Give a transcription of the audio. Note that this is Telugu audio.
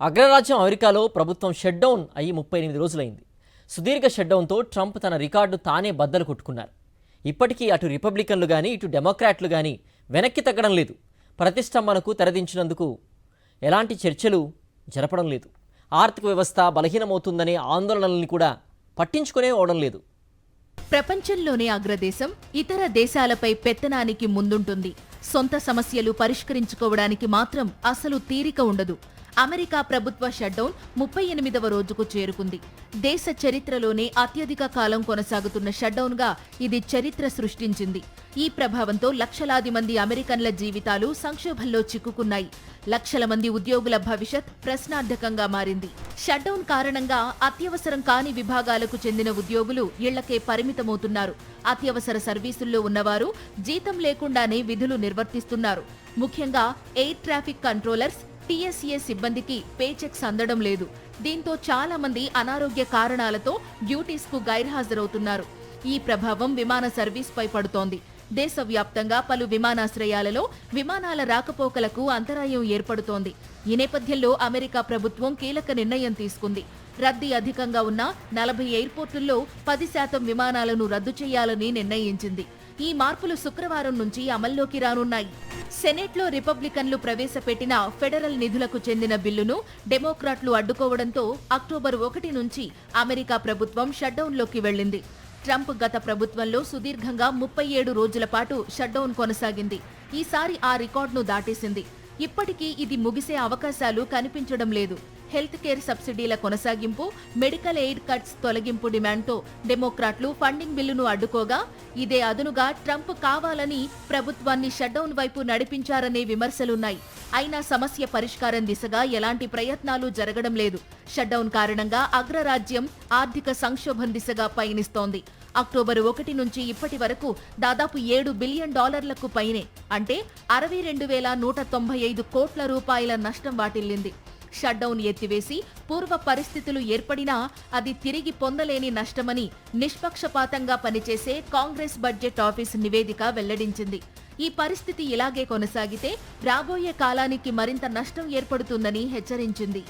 అగ్రరాజ్యం అమెరికాలో ప్రభుత్వం షట్డౌన్ అయ్యి 38 రోజులైంది. సుదీర్ఘ షట్డౌన్తో ట్రంప్ తన రికార్డు తానే బద్దలు కొట్టుకున్నారు. ఇప్పటికీ అటు రిపబ్లికన్లు కానీ ఇటు డెమోక్రాట్లు కానీ వెనక్కి తగ్గడం లేదు. ప్రతిష్టంభనకు తెరదించినందుకు ఎలాంటి చర్చలు జరపడం లేదు. ఆర్థిక వ్యవస్థ బలహీనమవుతుందనే ఆందోళనల్ని కూడా పట్టించుకునే అవడం లేదు. ప్రపంచంలోనే అగ్రదేశం ఇతర దేశాలపై పెత్తనానికి ముందుంటుంది. సొంత సమస్యలు పరిష్కరించుకోవడానికి మాత్రం అసలు తీరిక ఉండదు. అమెరికా ప్రభుత్వ షట్డౌన్ 38వ రోజుకు చేరుకుంది. దేశ చరిత్రలోనే అత్యధిక కాలం కొనసాగుతున్న షట్డౌన్గా ఇది చరిత్ర సృష్టించింది. ఈ ప్రభావంతో లక్షలాది మంది అమెరికన్ల జీవితాలు సంక్షోభంలో చిక్కుకున్నాయి. లక్షల మంది ఉద్యోగుల భవిష్యత్ ప్రశ్నార్థకంగా మారింది. షట్డౌన్ కారణంగా అత్యవసరం కాని విభాగాలకు చెందిన ఉద్యోగులు ఇళ్లకే పరిమితమవుతున్నారు. అత్యవసర సర్వీసుల్లో ఉన్నవారు జీతం లేకుండానే విధులు నిర్వర్తిస్తున్నారు. ముఖ్యంగా ఎయిర్ ట్రాఫిక్ కంట్రోలర్స్, TSA సిబ్బందికి పేచెక్స్ అందడం లేదు. దీంతో చాలా మంది అనారోగ్య కారణాలతో డ్యూటీస్కు గైర్హాజరవుతున్నారు. ఈ ప్రభావం విమాన సర్వీస్పై పడుతోంది. దేశవ్యాప్తంగా పలు విమానాశ్రయాలలో విమానాల రాకపోకలకు అంతరాయం ఏర్పడుతోంది. ఈ నేపథ్యంలో అమెరికా ప్రభుత్వం కీలక నిర్ణయం తీసుకుంది. రద్దీ అధికంగా ఉన్న 40 ఎయిర్పోర్టుల్లో 10% విమానాలను రద్దు చేయాలని నిర్ణయించింది. ఈ మార్పులు శుక్రవారం నుంచి అమల్లోకి రానున్నాయి. సెనెట్లో రిపబ్లికన్లు ప్రవేశపెట్టిన ఫెడరల్ నిధులకు చెందిన బిల్లును డెమోక్రాట్లు అడ్డుకోవడంతో అక్టోబర్ 1 నుంచి అమెరికా ప్రభుత్వం షట్డౌన్లోకి వెళ్లింది. ట్రంప్ గత ప్రభుత్వంలో సుదీర్ఘంగా 37 రోజుల పాటు షట్డౌన్ కొనసాగింది. ఈసారి ఆ రికార్డును దాటేసింది. ఇప్పటికీ ఇది ముగిసే అవకాశాలు కనిపించడం లేదు. హెల్త్ కేర్ సబ్సిడీల కొనసాగింపు, మెడికల్ ఎయిడ్ కట్స్ తొలగింపు డిమాండ్తో డెమోక్రాట్లు ఫండింగ్ బిల్లును అడ్డుకోగా, ఇదే అదునుగా ట్రంప్ కావాలని ప్రభుత్వాన్ని షట్డౌన్ వైపు నడిపించారనే విమర్శలున్నాయి. అయినా సమస్య పరిష్కారం దిశగా ఎలాంటి ప్రయత్నాలు జరగడం లేదు. షట్డౌన్ కారణంగా అగ్రరాజ్యం ఆర్థిక సంక్షోభం దిశగా పయనిస్తోంది. అక్టోబర్ 1 నుంచి ఇప్పటి వరకు దాదాపు $7 బిలియన్ పైనే, అంటే 62,195 కోట్ల రూపాయల నష్టం వాటిల్లింది. షట్డౌన్ ఎత్తివేసి పూర్వ పరిస్థితులు ఏర్పడినా అది తిరిగి పొందలేని నష్టమని నిష్పక్షపాతంగా పనిచేసే కాంగ్రెస్ బడ్జెట్ ఆఫీస్ నివేదిక వెల్లడించింది. ఈ పరిస్థితి ఇలాగే కొనసాగితే రాబోయే కాలానికి మరింత నష్టం ఏర్పడుతుందని హెచ్చరించింది.